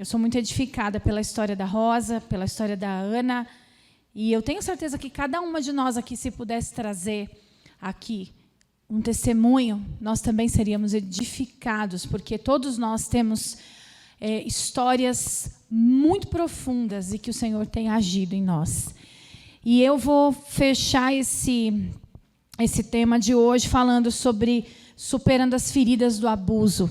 Eu sou muito edificada pela história da Rosa, pela história da Ana, e eu tenho certeza que cada uma de nós aqui, se pudesse trazer aqui um testemunho, nós também seríamos edificados, porque todos nós temos histórias muito profundas e que o Senhor tem agido em nós. E eu vou fechar esse tema de hoje falando sobre superando as feridas do abuso.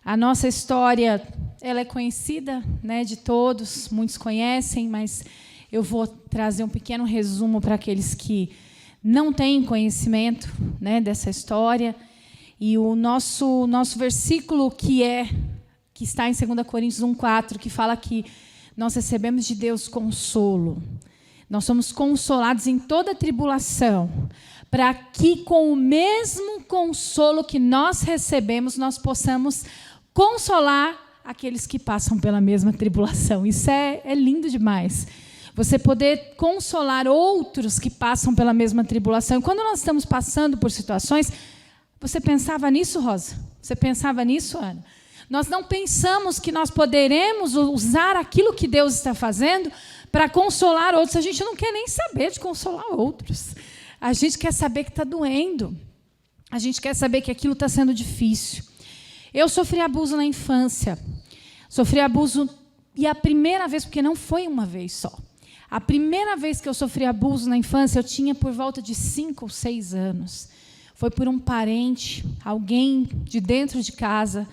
A nossa história, ela é conhecida, né, de todos, muitos conhecem, mas eu vou trazer um pequeno resumo para aqueles que não têm conhecimento, né, dessa história. E o nosso versículo que está em 2 Coríntios 1:4, que fala que nós recebemos de Deus consolo. Nós somos consolados em toda tribulação, para que com o mesmo consolo que nós recebemos, nós possamos consolar aqueles que passam pela mesma tribulação. Isso é lindo demais. Você poder consolar outros que passam pela mesma tribulação. E quando nós estamos passando por situações, você pensava nisso, Rosa? Você pensava nisso, Ana? Nós não pensamos que nós poderemos usar aquilo que Deus está fazendo para consolar outros. A gente não quer nem saber de consolar outros. A gente quer saber que está doendo. A gente quer saber que aquilo está sendo difícil. Eu sofri abuso na infância. Sofri abuso, e a primeira vez, porque não foi uma vez só. A primeira vez que eu sofri abuso na infância, eu tinha por volta de 5 ou 6 anos. Foi por um parente, alguém de dentro de casa,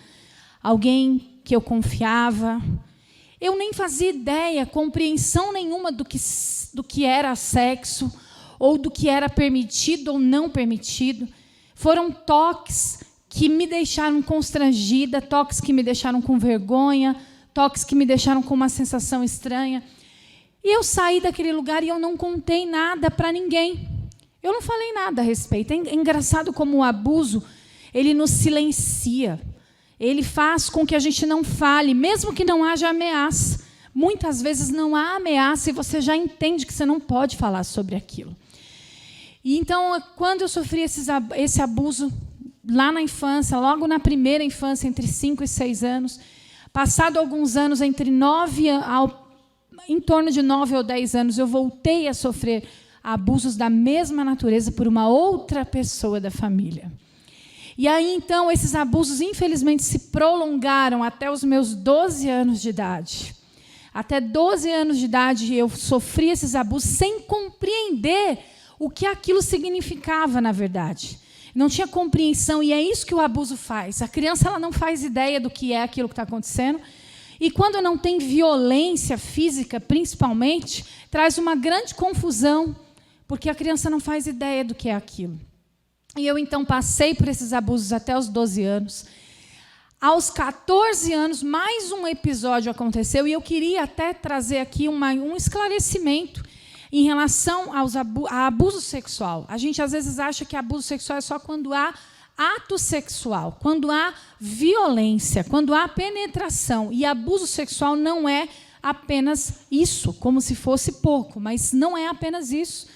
alguém que eu confiava. Eu nem fazia ideia, compreensão nenhuma do que era sexo, ou do que era permitido ou não permitido. Foram toques que me deixaram constrangida, toques que me deixaram com vergonha, toques que me deixaram com uma sensação estranha. E eu saí daquele lugar e eu não contei nada para ninguém. Eu não falei nada a respeito. É engraçado como o abuso, ele nos silencia. Ele faz com que a gente não fale, mesmo que não haja ameaça. Muitas vezes não há ameaça e você já entende que você não pode falar sobre aquilo. E então, quando eu sofri esse abuso lá na infância, logo na primeira infância, entre 5 e 6 anos, passado alguns anos, em torno de 9 ou 10 anos, eu voltei a sofrer abusos da mesma natureza por uma outra pessoa da família. E aí, então, esses abusos, infelizmente, se prolongaram até os meus 12 anos de idade. Até 12 anos de idade, eu sofri esses abusos sem compreender o que aquilo significava, na verdade. Não tinha compreensão, e é isso que o abuso faz. A criança ela não faz ideia do que é aquilo que está acontecendo. E quando não tem violência física, principalmente, traz uma grande confusão, porque a criança não faz ideia do que é aquilo. E eu, então, passei por esses abusos até os 12 anos. Aos 14 anos, mais um episódio aconteceu, e eu queria até trazer aqui um esclarecimento em relação a abuso sexual. A gente, às vezes, acha que abuso sexual é só quando há ato sexual, quando há violência, quando há penetração. E abuso sexual não é apenas isso, como se fosse pouco, mas não é apenas isso.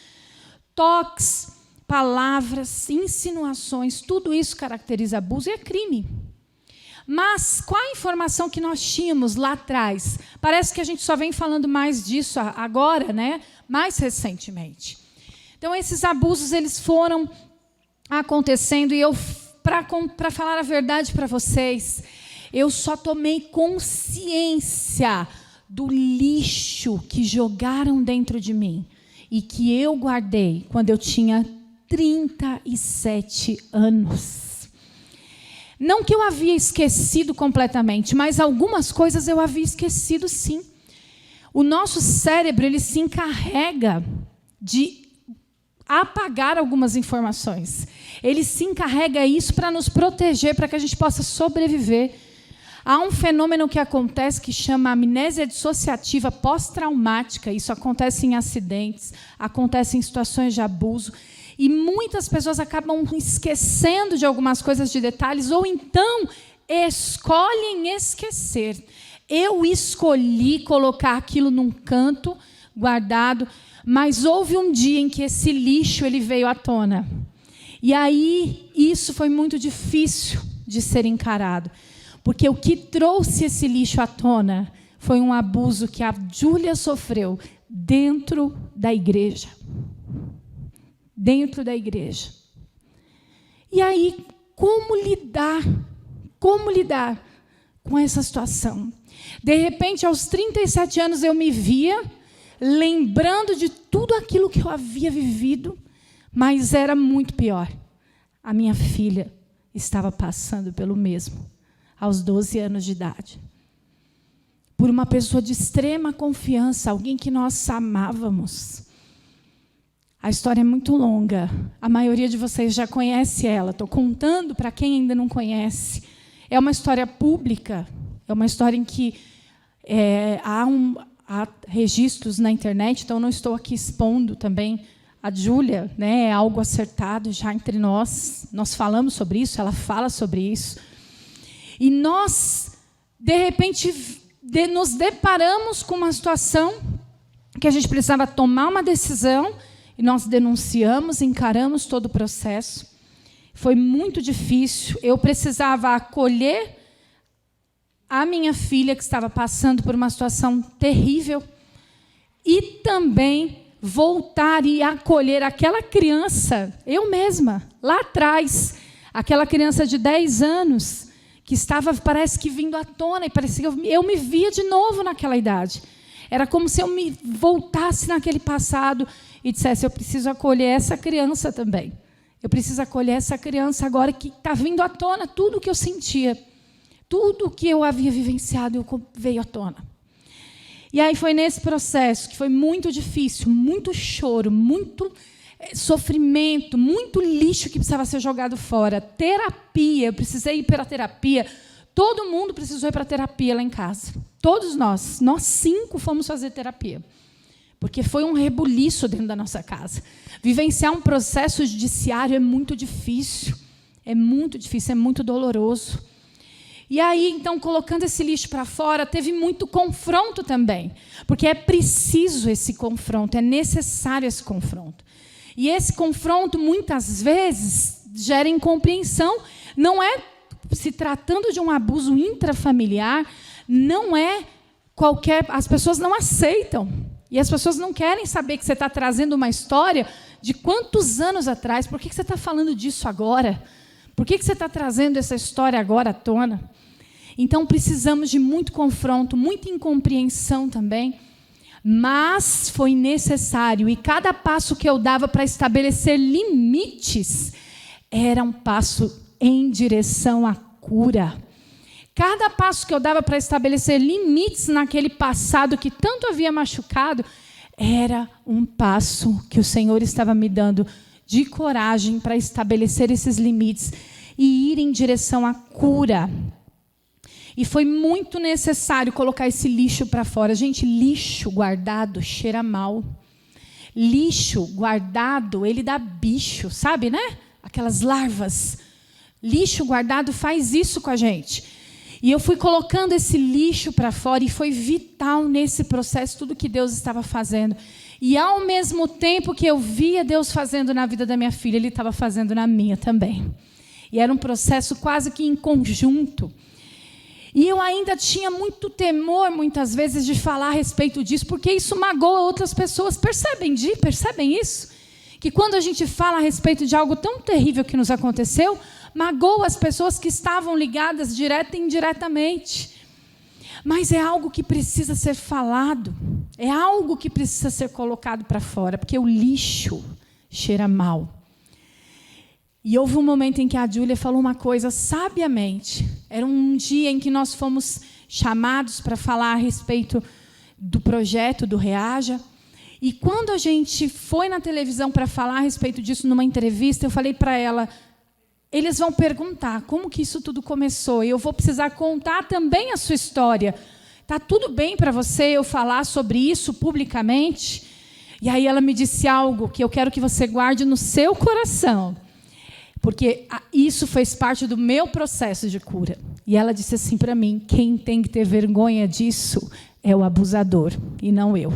Toques, palavras, insinuações, tudo isso caracteriza abuso e é crime. Mas qual a informação que nós tínhamos lá atrás? Parece que a gente só vem falando mais disso agora, né? Mais recentemente. Então, esses abusos eles foram acontecendo e eu, para falar a verdade para vocês, eu só tomei consciência do lixo que jogaram dentro de mim e que eu guardei quando eu tinha 37 anos. Não que eu havia esquecido completamente, mas algumas coisas eu havia esquecido, sim. O nosso cérebro ele se encarrega de apagar algumas informações. Ele se encarrega isso para nos proteger, para que a gente possa sobreviver. Há um fenômeno que acontece que chama amnésia dissociativa pós-traumática. Isso acontece em acidentes, acontece em situações de abuso. E muitas pessoas acabam esquecendo de algumas coisas, de detalhes, ou então escolhem esquecer. Eu escolhi colocar aquilo num canto guardado, mas houve um dia em que esse lixo ele veio à tona. E aí isso foi muito difícil de ser encarado, porque o que trouxe esse lixo à tona foi um abuso que a Júlia sofreu dentro da igreja. Dentro da igreja. E aí, como lidar com essa situação? De repente, aos 37 anos, eu me via lembrando de tudo aquilo que eu havia vivido, mas era muito pior. A minha filha estava passando pelo mesmo, aos 12 anos de idade. Por uma pessoa de extrema confiança, alguém que nós amávamos. A história é muito longa. A maioria de vocês já conhece ela. Estou contando para quem ainda não conhece. É uma história pública. É uma história em que há registros na internet, então não estou aqui expondo também a Júlia, né? É algo acertado já entre nós. Nós falamos sobre isso, ela fala sobre isso. E nós, de repente, nos deparamos com uma situação que a gente precisava tomar uma decisão, e nós denunciamos, encaramos todo o processo. Foi muito difícil. Eu precisava acolher a minha filha, que estava passando por uma situação terrível, e também voltar e acolher aquela criança, eu mesma, lá atrás, aquela criança de 10 anos, que estava, parece que, vindo à tona, e parecia que eu me via de novo naquela idade. Era como se eu me voltasse naquele passado e dissesse, eu preciso acolher essa criança também. Eu preciso acolher essa criança agora que está vindo à tona tudo o que eu sentia. Tudo o que eu havia vivenciado veio à tona. E aí foi nesse processo que foi muito difícil, muito choro, muito sofrimento, muito lixo que precisava ser jogado fora. Terapia, eu precisei ir para a terapia. Todo mundo precisou ir para a terapia lá em casa. Todos nós 5 fomos fazer terapia. Porque foi um rebuliço dentro da nossa casa. Vivenciar um processo judiciário é muito difícil. É muito doloroso. E aí, então, colocando esse lixo para fora, teve muito confronto também. Porque é preciso esse confronto, é necessário esse confronto. E esse confronto, muitas vezes, gera incompreensão. Não é, se tratando de um abuso intrafamiliar, não é qualquer... As pessoas não aceitam. E as pessoas não querem saber que você está trazendo uma história de quantos anos atrás. Por que você está falando disso agora? Por que você está trazendo essa história agora à tona? Então, precisamos de muito confronto, muita incompreensão também. Mas foi necessário. E cada passo que eu dava para estabelecer limites era um passo em direção à cura. Cada passo que eu dava para estabelecer limites naquele passado que tanto havia machucado, era um passo que o Senhor estava me dando de coragem para estabelecer esses limites e ir em direção à cura. E foi muito necessário colocar esse lixo para fora. Gente, lixo guardado cheira mal. Lixo guardado, ele dá bicho, sabe, né? Aquelas larvas. Lixo guardado faz isso com a gente. E eu fui colocando esse lixo para fora e foi vital nesse processo tudo que Deus estava fazendo. E ao mesmo tempo que eu via Deus fazendo na vida da minha filha, Ele estava fazendo na minha também. E era um processo quase que em conjunto. E eu ainda tinha muito temor, muitas vezes, de falar a respeito disso, porque isso magoa outras pessoas. Percebem isso? Que quando a gente fala a respeito de algo tão terrível que nos aconteceu, magoa as pessoas que estavam ligadas direta e indiretamente. Mas é algo que precisa ser falado, é algo que precisa ser colocado para fora, porque o lixo cheira mal. E houve um momento em que a Júlia falou uma coisa sabiamente. Era um dia em que nós fomos chamados para falar a respeito do projeto do Reaja. E quando a gente foi na televisão para falar a respeito disso numa entrevista, eu falei para ela, eles vão perguntar como que isso tudo começou. E eu vou precisar contar também a sua história. Está tudo bem para você eu falar sobre isso publicamente? E aí ela me disse algo que eu quero que você guarde no seu coração. Porque isso fez parte do meu processo de cura. E ela disse assim para mim, quem tem que ter vergonha disso é o abusador, e não eu.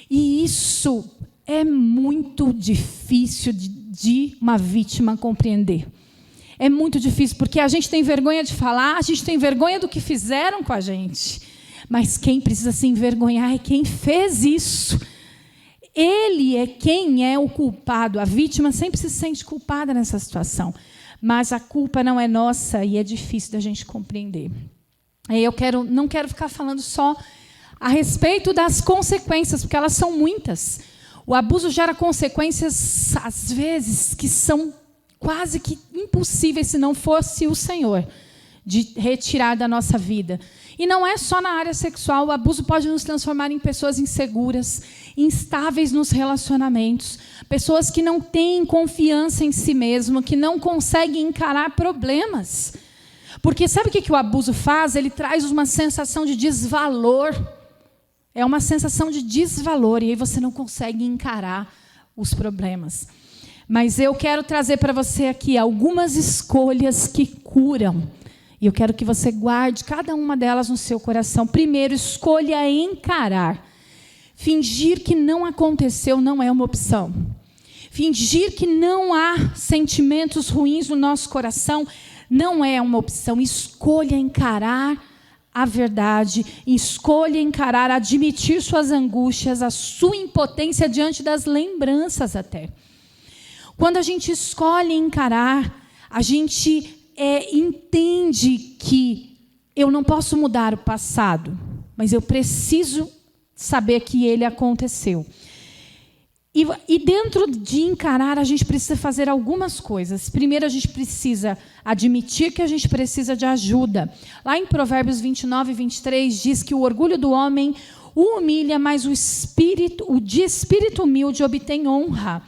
E isso é muito difícil de uma vítima compreender. É muito difícil, porque a gente tem vergonha de falar, a gente tem vergonha do que fizeram com a gente. Mas quem precisa se envergonhar é quem fez isso. Ele é quem é o culpado. A vítima sempre se sente culpada nessa situação. Mas a culpa não é nossa e é difícil da gente compreender. Eu não quero ficar falando só a respeito das consequências, porque elas são muitas. O abuso gera consequências, às vezes, que são quase que impossíveis, se não fosse o Senhor, de retirar da nossa vida. E não é só na área sexual. O abuso pode nos transformar em pessoas inseguras, instáveis nos relacionamentos, pessoas que não têm confiança em si mesmo, que não conseguem encarar problemas. Porque sabe o que o abuso faz? Ele traz uma sensação de desvalor. É uma sensação de desvalor, e aí você não consegue encarar os problemas. Mas eu quero trazer para você aqui algumas escolhas que curam. E eu quero que você guarde cada uma delas no seu coração. Primeiro, escolha encarar. Fingir que não aconteceu não é uma opção. Fingir que não há sentimentos ruins no nosso coração não é uma opção. Escolha encarar a verdade. Escolha encarar, admitir suas angústias, a sua impotência diante das lembranças até. Quando a gente escolhe encarar, a gente entende que eu não posso mudar o passado, mas eu preciso saber que ele aconteceu. E dentro de encarar, a gente precisa fazer algumas coisas. Primeiro, a gente precisa admitir que a gente precisa de ajuda. Lá em Provérbios 29 e 23, diz que o orgulho do homem o humilha, mas o de espírito humilde obtém honra.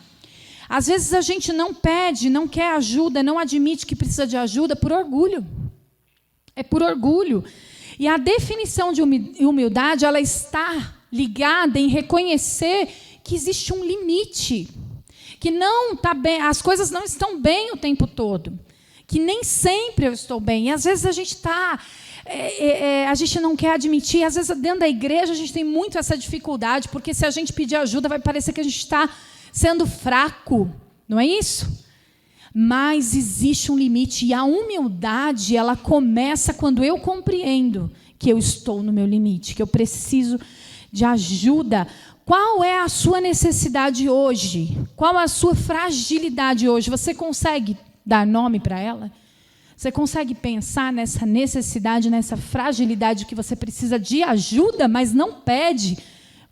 Às vezes a gente não pede, não quer ajuda, não admite que precisa de ajuda por orgulho. É por orgulho. E a definição de humildade, ela está ligada em reconhecer que existe um limite, que não está bem, as coisas não estão bem o tempo todo, que nem sempre eu estou bem. E às vezes a gente a gente não quer admitir. Às vezes dentro da igreja a gente tem muito essa dificuldade, porque se a gente pedir ajuda vai parecer que a gente está sendo fraco, não é isso? Mas existe um limite, e a humildade, ela começa quando eu compreendo que eu estou no meu limite, que eu preciso de ajuda. Qual é a sua necessidade hoje? Qual é a sua fragilidade hoje? Você consegue dar nome para ela? Você consegue pensar nessa necessidade, nessa fragilidade que você precisa de ajuda, mas não pede,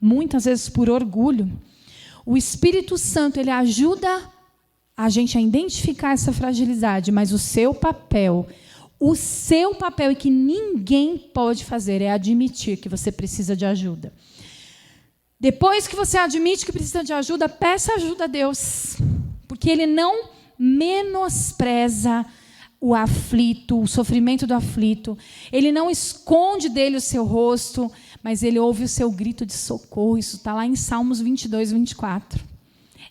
muitas vezes por orgulho? O Espírito Santo, ele ajuda a gente a identificar essa fragilidade, mas o seu papel e que ninguém pode fazer é admitir que você precisa de ajuda. Depois que você admite que precisa de ajuda, peça ajuda a Deus, porque Ele não menospreza o aflito, o sofrimento do aflito. Ele não esconde dele o seu rosto, mas Ele ouve o seu grito de socorro. Isso está lá em Salmos 22, 24.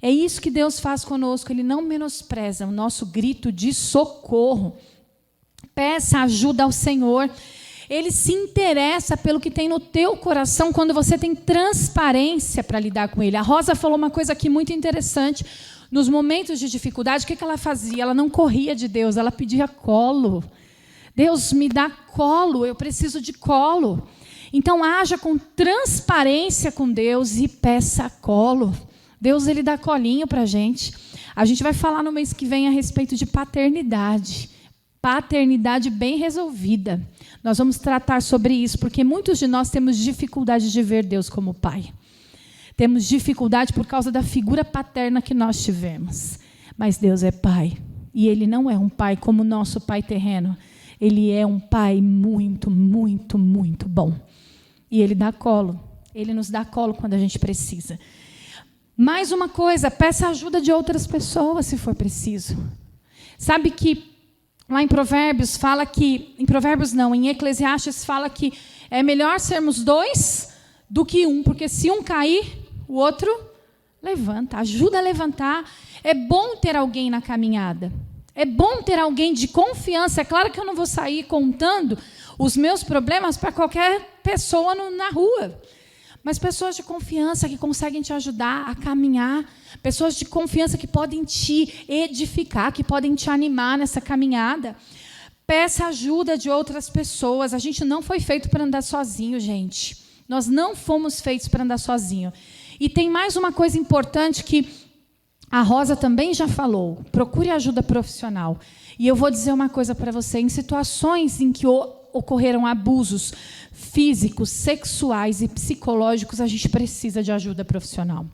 É isso que Deus faz conosco. Ele não menospreza o nosso grito de socorro. Peça ajuda ao Senhor. Ele se interessa pelo que tem no teu coração quando você tem transparência para lidar com Ele. A Rosa falou uma coisa aqui muito interessante. Nos momentos de dificuldade, o que ela fazia? Ela não corria de Deus, ela pedia colo. Deus, me dá colo, eu preciso de colo. Então, haja com transparência com Deus e peça colo. Deus, Ele dá colinho para a gente. A gente vai falar no mês que vem a respeito de paternidade. Paternidade bem resolvida. Nós vamos tratar sobre isso, porque muitos de nós temos dificuldade de ver Deus como Pai. Temos dificuldade por causa da figura paterna que nós tivemos. Mas Deus é Pai. E Ele não é um Pai como o nosso Pai terreno. Ele é um Pai muito, muito, muito bom. E Ele dá colo. Ele nos dá colo quando a gente precisa. Mais uma coisa, peça ajuda de outras pessoas se for preciso. Sabe que lá em Provérbios fala que... em Eclesiastes fala que é melhor sermos 2 do que 1, porque se um cair, o outro levanta, ajuda a levantar. É bom ter alguém na caminhada. É bom ter alguém de confiança. É claro que eu não vou sair contando os meus problemas para qualquer pessoa na rua. Mas pessoas de confiança que conseguem te ajudar a caminhar. Pessoas de confiança que podem te edificar, que podem te animar nessa caminhada. Peça ajuda de outras pessoas. A gente não foi feito para andar sozinho, gente. Nós não fomos feitos para andar sozinho. E tem mais uma coisa importante que a Rosa também já falou. Procure ajuda profissional. E eu vou dizer uma coisa para você. Em situações em que ocorreram abusos físicos, sexuais e psicológicos, a gente precisa de ajuda profissional.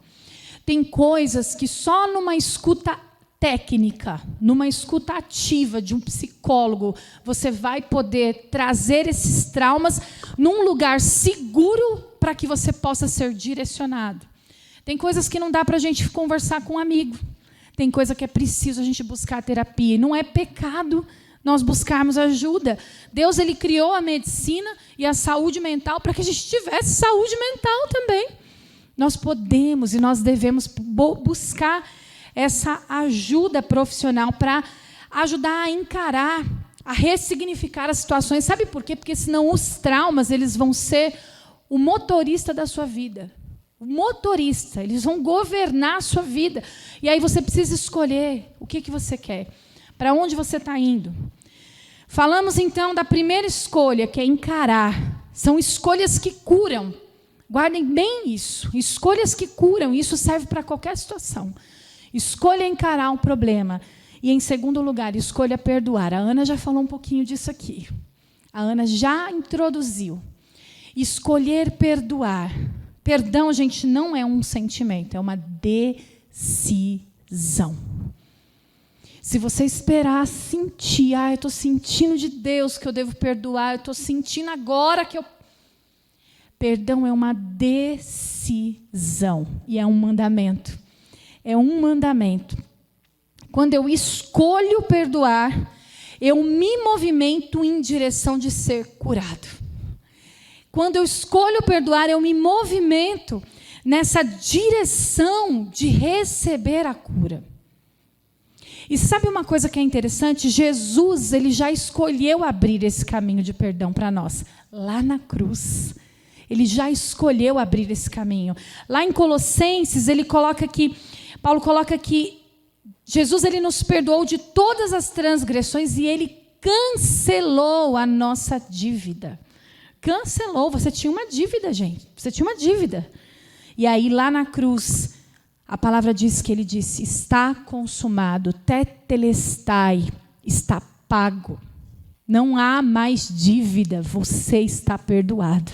Tem coisas que só numa escuta técnica, numa escuta ativa de um psicólogo, você vai poder trazer esses traumas num lugar seguro para que você possa ser direcionado. Tem coisas que não dá para a gente conversar com um amigo. Tem coisa que é preciso a gente buscar terapia. E não é pecado nós buscarmos ajuda. Deus ele criou a medicina e a saúde mental para que a gente tivesse saúde mental também. Nós podemos e nós devemos buscar essa ajuda profissional para ajudar a encarar, a ressignificar as situações. Sabe por quê? Porque senão os traumas eles vão ser o motorista da sua vida. O motorista, eles vão governar a sua vida. E aí você precisa escolher o que você quer, para onde você está indo. Falamos então da primeira escolha, que é encarar. São escolhas que curam. Guardem bem isso. Escolhas que curam. Isso serve para qualquer situação. Escolha encarar um problema. E, em segundo lugar, escolha perdoar. A Ana já falou um pouquinho disso aqui. A Ana já introduziu. Escolher perdoar. Perdão, gente, não é um sentimento, é uma decisão. Se você esperar sentir, eu estou sentindo de Deus que eu devo perdoar, eu estou sentindo agora que eu... Perdão é uma decisão e é um mandamento. É um mandamento. Quando eu escolho perdoar, eu me movimento em direção de ser curado. Quando eu escolho perdoar, eu me movimento nessa direção de receber a cura. E sabe uma coisa que é interessante? Jesus ele já escolheu abrir esse caminho de perdão para nós, lá na cruz. Ele já escolheu abrir esse caminho. Lá em Colossenses, Paulo coloca que Jesus ele nos perdoou de todas as transgressões e ele cancelou a nossa dívida. Cancelou. Você tinha uma dívida, gente. Você tinha uma dívida. E aí, lá na cruz, a palavra diz que ele disse, está consumado, tetelestai, está pago. Não há mais dívida, você está perdoado.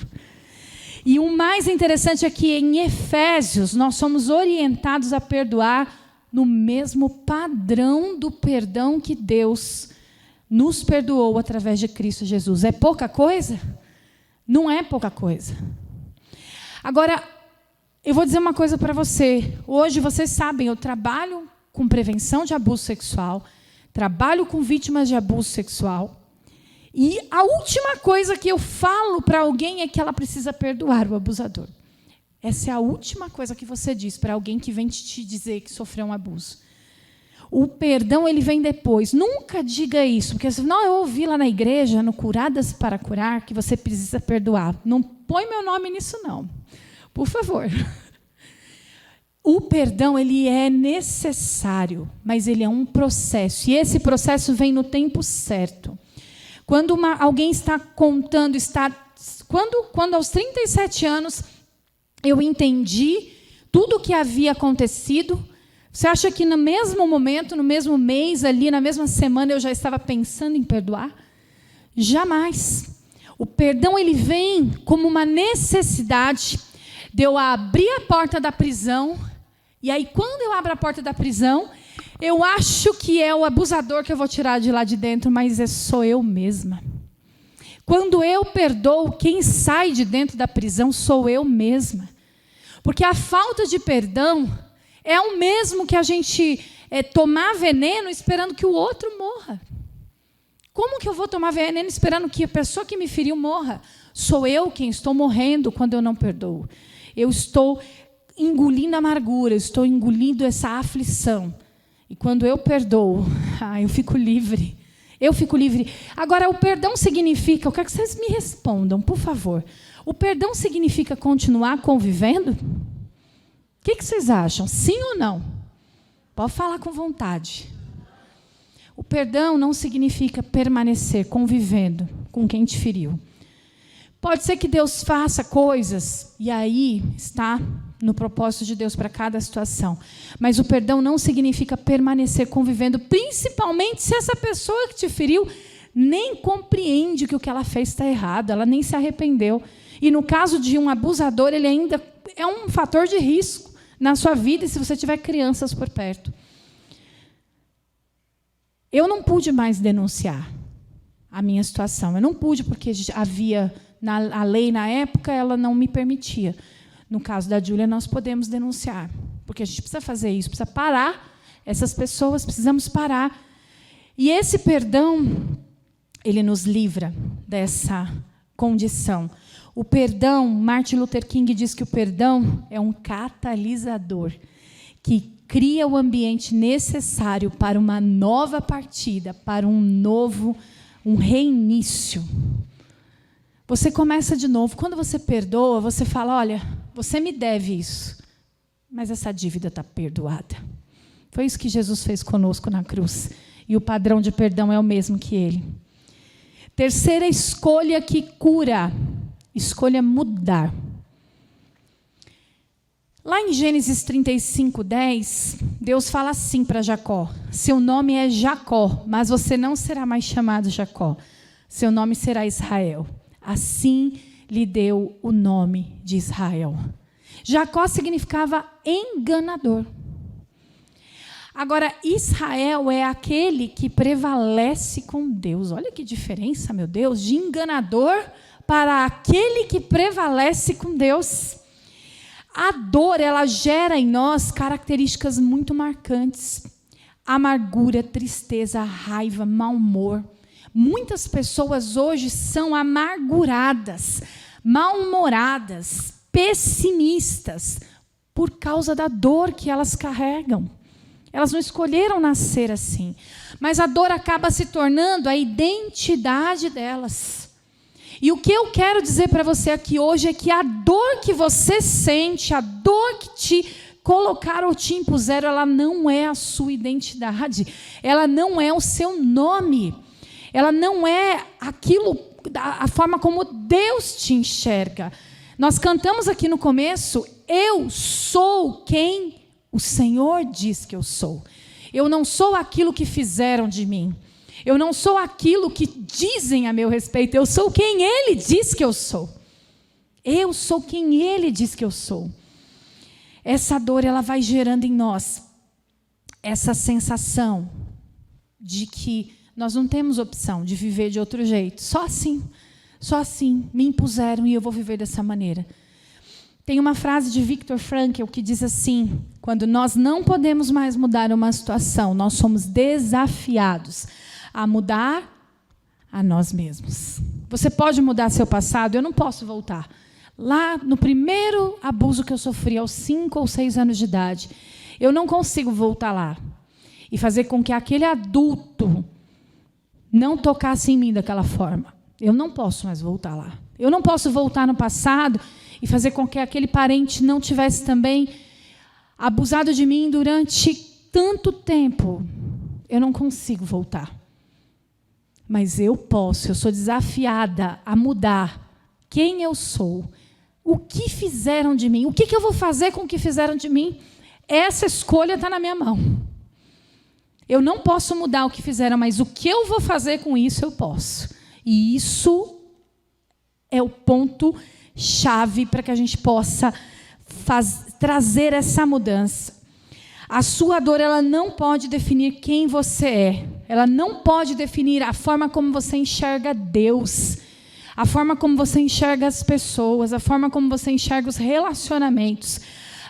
E o mais interessante é que em Efésios nós somos orientados a perdoar no mesmo padrão do perdão que Deus nos perdoou através de Cristo Jesus. É pouca coisa? Não é pouca coisa. Agora, eu vou dizer uma coisa para você. Hoje, vocês sabem, eu trabalho com prevenção de abuso sexual, trabalho com vítimas de abuso sexual, e a última coisa que eu falo para alguém é que ela precisa perdoar o abusador. Essa é a última coisa que você diz para alguém que vem te dizer que sofreu um abuso. O perdão ele vem depois. Nunca diga isso, porque não, eu ouvi lá na igreja, no Curadas para Curar, que você precisa perdoar. Não põe meu nome nisso, não. Por favor. O perdão ele é necessário, mas ele é um processo. E esse processo vem no tempo certo. Quando alguém está contando, quando aos 37 anos eu entendi tudo o que havia acontecido, você acha que no mesmo momento, no mesmo mês, ali, na mesma semana, eu já estava pensando em perdoar? Jamais. O perdão ele vem como uma necessidade de eu abrir a porta da prisão, e aí quando eu abro a porta da prisão, eu acho que é o abusador que eu vou tirar de lá de dentro, mas sou eu mesma. Quando eu perdoo, quem sai de dentro da prisão sou eu mesma. Porque a falta de perdão é o mesmo que a gente tomar veneno esperando que o outro morra. Como que eu vou tomar veneno esperando que a pessoa que me feriu morra? Sou eu quem estou morrendo quando eu não perdoo. Eu estou engolindo a amargura, eu estou engolindo essa aflição. E quando eu perdoo, eu fico livre. Eu fico livre. Agora, o perdão significa... Eu quero que vocês me respondam, por favor. O perdão significa continuar convivendo? O que vocês acham? Sim ou não? Pode falar com vontade. O perdão não significa permanecer convivendo com quem te feriu. Pode ser que Deus faça coisas, e aí está no propósito de Deus para cada situação. Mas o perdão não significa permanecer convivendo, principalmente se essa pessoa que te feriu nem compreende que o que ela fez está errado, ela nem se arrependeu. E no caso de um abusador, ele ainda é um fator de risco na sua vida, e se você tiver crianças por perto. Eu não pude mais denunciar a minha situação. Eu não pude porque havia... a lei, na época, ela não me permitia. No caso da Júlia, nós podemos denunciar. Porque a gente precisa fazer isso, precisa parar essas pessoas, precisamos parar. E esse perdão, ele nos livra dessa condição. O perdão, Martin Luther King diz que o perdão é um catalisador que cria o ambiente necessário para uma nova partida, para um reinício. Você começa de novo. Quando você perdoa, você fala, olha, você me deve isso, mas essa dívida está perdoada. Foi isso que Jesus fez conosco na cruz. E o padrão de perdão é o mesmo que ele. Terceira escolha que cura. Escolha mudar. Lá em Gênesis 35:10, Deus fala assim para Jacó. Seu nome é Jacó, mas você não será mais chamado Jacó. Seu nome será Israel. Assim lhe deu o nome de Israel. Jacó significava enganador. Agora, Israel é aquele que prevalece com Deus. Olha que diferença, meu Deus, de enganador para aquele que prevalece com Deus. A dor, ela gera em nós características muito marcantes. Amargura, tristeza, raiva, mau humor. Muitas pessoas hoje são amarguradas, mal-humoradas, pessimistas, por causa da dor que elas carregam. Elas não escolheram nascer assim. Mas a dor acaba se tornando a identidade delas. E o que eu quero dizer para você aqui hoje é que a dor que você sente, a dor que te colocaram ou te impuseram, ela não é a sua identidade. Ela não é o seu nome. Ela não é aquilo, a forma como Deus te enxerga. Nós cantamos aqui no começo, eu sou quem o Senhor diz que eu sou. Eu não sou aquilo que fizeram de mim. Eu não sou aquilo que dizem a meu respeito. Eu sou quem Ele diz que eu sou. Eu sou quem Ele diz que eu sou. Essa dor, ela vai gerando em nós essa sensação de que nós não temos opção de viver de outro jeito. Só assim me impuseram e eu vou viver dessa maneira. Tem uma frase de Viktor Frankl que diz assim, quando nós não podemos mais mudar uma situação, nós somos desafiados a mudar a nós mesmos. Você pode mudar seu passado? Eu não posso voltar. Lá no primeiro abuso que eu sofri, aos 5 ou 6 anos de idade, eu não consigo voltar lá e fazer com que aquele adulto não tocasse em mim daquela forma. Eu não posso mais voltar lá. Eu não posso voltar no passado e fazer com que aquele parente não tivesse também abusado de mim durante tanto tempo. Eu não consigo voltar. Mas eu posso, eu sou desafiada a mudar quem eu sou, o que fizeram de mim, o que eu vou fazer com o que fizeram de mim. Essa escolha está na minha mão. Eu não posso mudar o que fizeram, mas o que eu vou fazer com isso, eu posso. E isso é o ponto-chave para que a gente possa trazer essa mudança. A sua dor, ela não pode definir quem você é. Ela não pode definir a forma como você enxerga Deus, a forma como você enxerga as pessoas, a forma como você enxerga os relacionamentos.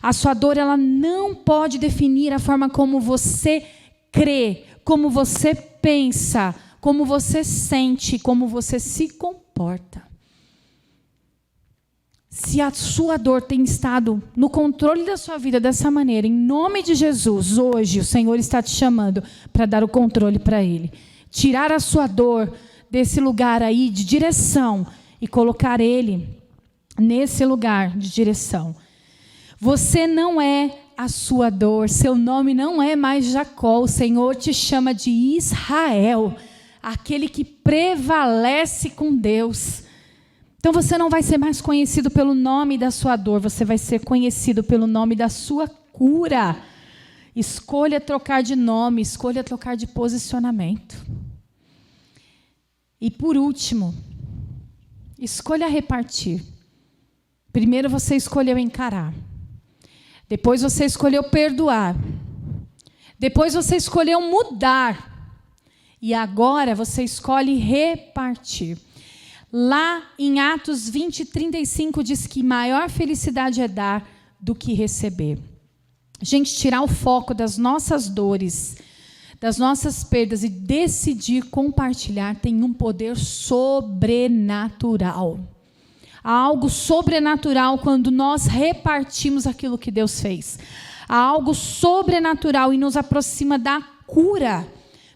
A sua dor, ela não pode definir a forma como você crê, como você pensa, como você sente, como você se comporta. Se a sua dor tem estado no controle da sua vida dessa maneira, em nome de Jesus, hoje o Senhor está te chamando para dar o controle para Ele. Tirar a sua dor desse lugar aí de direção e colocar Ele nesse lugar de direção. Você não é a sua dor, seu nome não é mais Jacó, o Senhor te chama de Israel, aquele que prevalece com Deus. Então você não vai ser mais conhecido pelo nome da sua dor, você vai ser conhecido pelo nome da sua cura. Escolha trocar de nome, escolha trocar de posicionamento. E por último, escolha repartir. Primeiro você escolheu encarar. Depois você escolheu perdoar. Depois você escolheu mudar. E agora você escolhe repartir. Lá em Atos 20:35 diz que maior felicidade é dar do que receber. Gente, tirar o foco das nossas dores, das nossas perdas e decidir compartilhar tem um poder sobrenatural. Há algo sobrenatural quando nós repartimos aquilo que Deus fez. Há algo sobrenatural e nos aproxima da cura.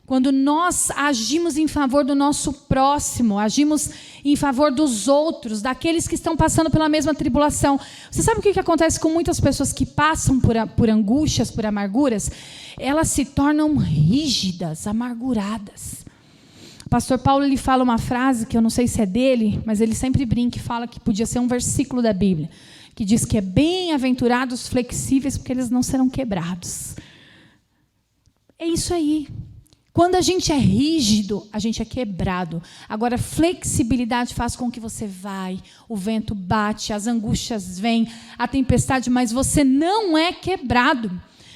Quando nós agimos em favor do nosso próximo, agimos em favor dos outros, daqueles que estão passando pela mesma tribulação. Você sabe o que acontece com muitas pessoas que passam por angústias, por amarguras? Elas se tornam rígidas, amarguradas. O pastor Paulo ele fala uma frase que eu não sei se é dele, mas ele sempre brinca e fala que podia ser um versículo da Bíblia, que diz que é bem-aventurados flexíveis porque eles não serão quebrados. É isso aí. Quando a gente é rígido, a gente é quebrado. Agora, flexibilidade faz com que você vai, o vento bate, as angústias vêm, a tempestade, mas você não é quebrado,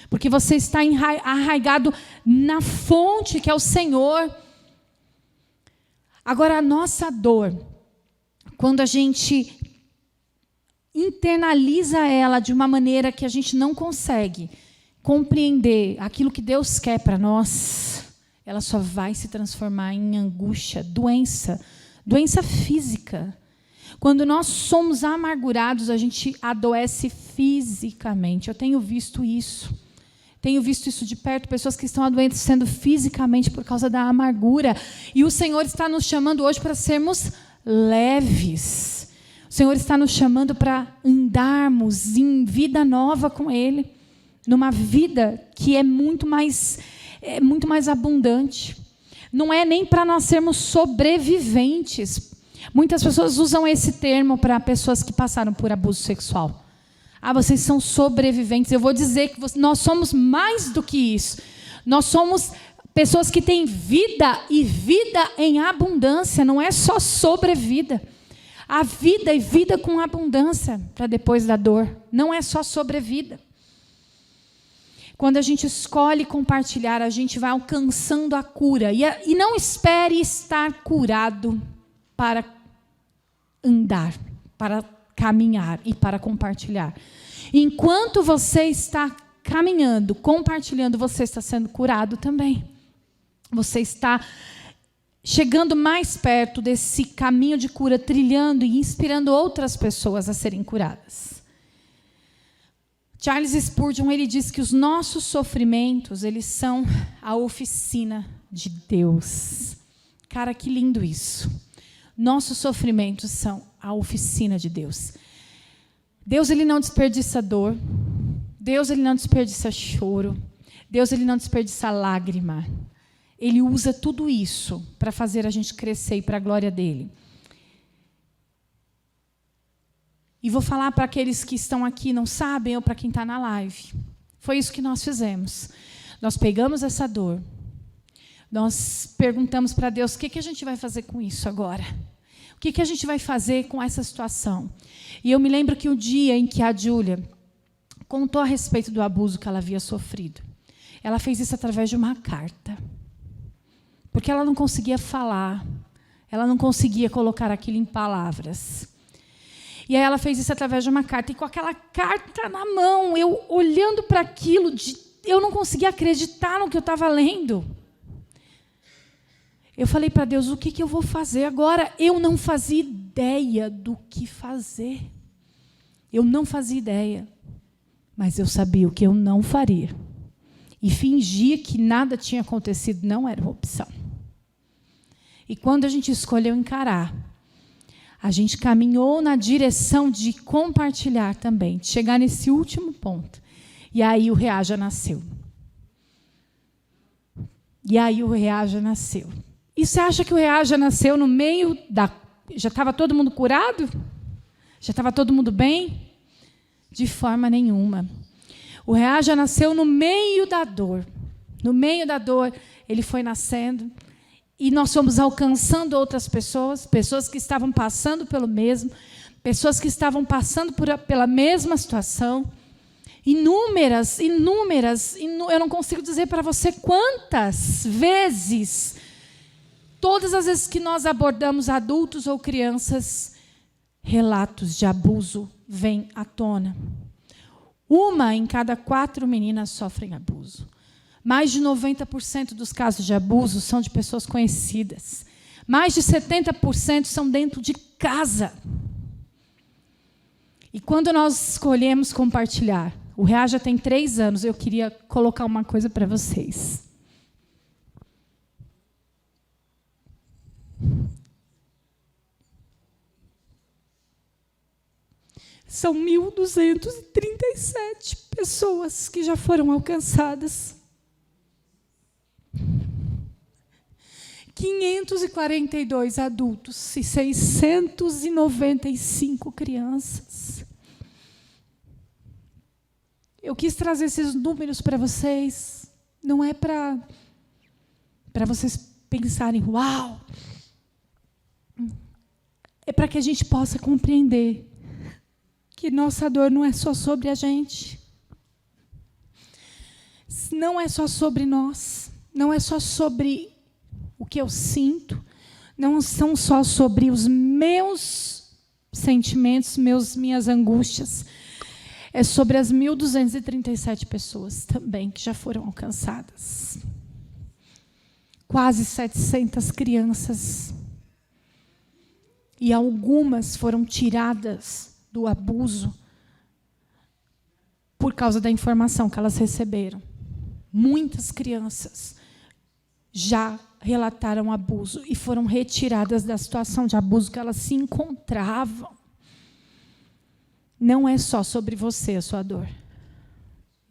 porque você está arraigado na fonte, que é o Senhor. Agora, a nossa dor, quando a gente internaliza ela de uma maneira que a gente não consegue compreender aquilo que Deus quer para nós, ela só vai se transformar em angústia, doença física. Quando nós somos amargurados, a gente adoece fisicamente. Eu tenho visto isso. Tenho visto isso de perto, pessoas que estão adoecendo fisicamente por causa da amargura. E o Senhor está nos chamando hoje para sermos leves. O Senhor está nos chamando para andarmos em vida nova com Ele, numa vida que é muito mais abundante. Não é nem para nós sermos sobreviventes. Muitas pessoas usam esse termo para pessoas que passaram por abuso sexual. Ah, vocês são sobreviventes. Eu vou dizer que nós somos mais do que isso. Nós somos pessoas que têm vida e vida em abundância. Não é só sobrevida. A vida e vida com abundância para depois da dor. Não é só sobrevida. Quando a gente escolhe compartilhar, a gente vai alcançando a cura. E não espere estar curado para andar, para caminhar e para compartilhar. Enquanto você está caminhando, compartilhando, você está sendo curado também. Você está chegando mais perto desse caminho de cura, trilhando e inspirando outras pessoas a serem curadas. Charles Spurgeon, ele diz que os nossos sofrimentos, eles são a oficina de Deus. Cara, que lindo isso. Nossos sofrimentos são a oficina de Deus. Deus, ele não desperdiça dor. Deus, ele não desperdiça choro. Deus, ele não desperdiça lágrima. Ele usa tudo isso para fazer a gente crescer e para a glória dele. E vou falar para aqueles que estão aqui e não sabem, ou para quem está na live. Foi isso que nós fizemos. Nós pegamos essa dor. Nós perguntamos para Deus, o que a gente vai fazer com isso agora? O que a gente vai fazer com essa situação? E eu me lembro que o dia em que a Júlia contou a respeito do abuso que ela havia sofrido, ela fez isso através de uma carta. Porque ela não conseguia falar, ela não conseguia colocar aquilo em palavras. E aí ela fez isso através de uma carta. E com aquela carta na mão, eu olhando para aquilo, eu não conseguia acreditar no que eu estava lendo. Eu falei para Deus, o que eu vou fazer agora? Eu não fazia ideia do que fazer. Eu não fazia ideia. Mas eu sabia o que eu não faria. E fingir que nada tinha acontecido não era uma opção. E quando a gente escolheu encarar, a gente caminhou na direção de compartilhar também, de chegar nesse último ponto. E aí o Reaja nasceu. E você acha que o Reaja nasceu no meio da... Já estava todo mundo curado? Já estava todo mundo bem? De forma nenhuma. O Reaja nasceu no meio da dor. No meio da dor, ele foi nascendo. E nós fomos alcançando outras pessoas, pessoas que estavam passando pelo mesmo, pessoas que estavam passando pela mesma situação. Inúmeras, eu não consigo dizer para você quantas vezes, todas as vezes que nós abordamos adultos ou crianças, relatos de abuso vêm à tona. 1 em cada 4 meninas sofrem abuso. Mais de 90% dos casos de abuso são de pessoas conhecidas. Mais de 70% são dentro de casa. E quando nós escolhemos compartilhar, o Reaja tem 3 anos, eu queria colocar uma coisa para vocês. São 1.237 pessoas que já foram alcançadas. 542 adultos e 695 crianças. Eu quis trazer esses números para vocês. Não é para vocês pensarem, uau! É para que a gente possa compreender que nossa dor não é só sobre a gente. Não é só sobre nós. Não é só sobre o que eu sinto. Não são só sobre os meus sentimentos, minhas angústias. É sobre as 1.237 pessoas também que já foram alcançadas. Quase 700 crianças. E algumas foram tiradas do abuso por causa da informação que elas receberam. Muitas crianças já relataram abuso e foram retiradas da situação de abuso que elas se encontravam. Não é só sobre você a sua dor.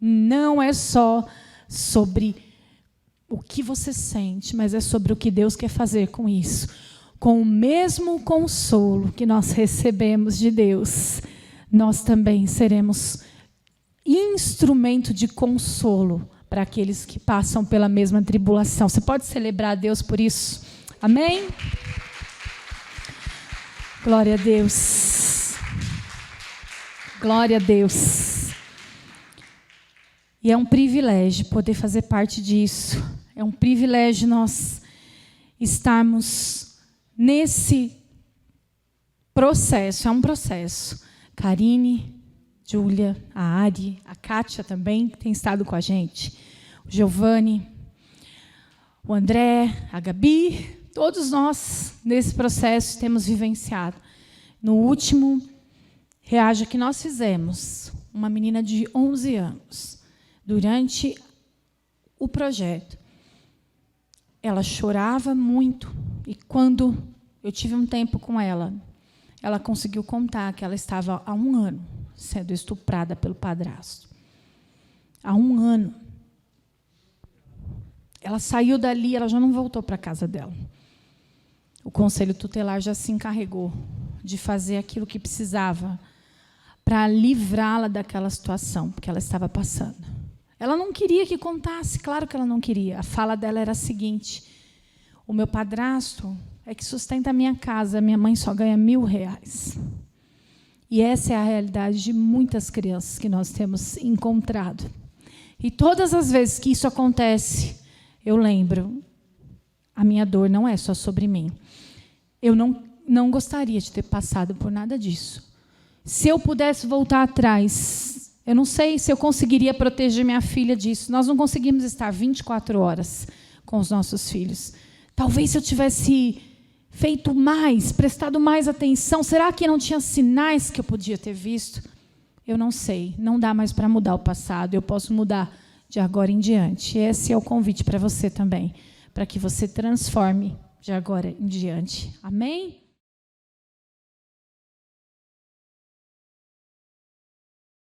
Não é só sobre o que você sente, mas é sobre o que Deus quer fazer com isso. Com o mesmo consolo que nós recebemos de Deus, nós também seremos instrumento de consolo para aqueles que passam pela mesma tribulação. Você pode celebrar a Deus por isso? Amém? Glória a Deus. Glória a Deus. E é um privilégio poder fazer parte disso. É um privilégio nós estarmos nesse processo. É um processo. Karine, Júlia, a Ari, a Kátia também, que tem estado com a gente, o Giovanni, o André, a Gabi, todos nós, nesse processo, temos vivenciado. No último Reaja que nós fizemos, uma menina de 11 anos, durante o projeto, ela chorava muito, e quando eu tive um tempo com ela, ela conseguiu contar que ela estava há 1 ano sendo estuprada pelo padrasto. Há 1 ano. Ela saiu dali, ela já não voltou para a casa dela. O Conselho Tutelar já se encarregou de fazer aquilo que precisava para livrá-la daquela situação que ela estava passando. Ela não queria que contasse, claro que ela não queria. A fala dela era a seguinte: o meu padrasto é que sustenta a minha casa, minha mãe só ganha R$1.000. E essa é a realidade de muitas crianças que nós temos encontrado. E todas as vezes que isso acontece, eu lembro, a minha dor não é só sobre mim. Eu não gostaria de ter passado por nada disso. Se eu pudesse voltar atrás, eu não sei se eu conseguiria proteger minha filha disso. Nós não conseguimos estar 24 horas com os nossos filhos. Talvez se eu tivesse feito mais, prestado mais atenção, será que não tinha sinais que eu podia ter visto? Eu não sei, não dá mais para mudar o passado, eu posso mudar de agora em diante. Esse é o convite para você também, para que você transforme de agora em diante. Amém?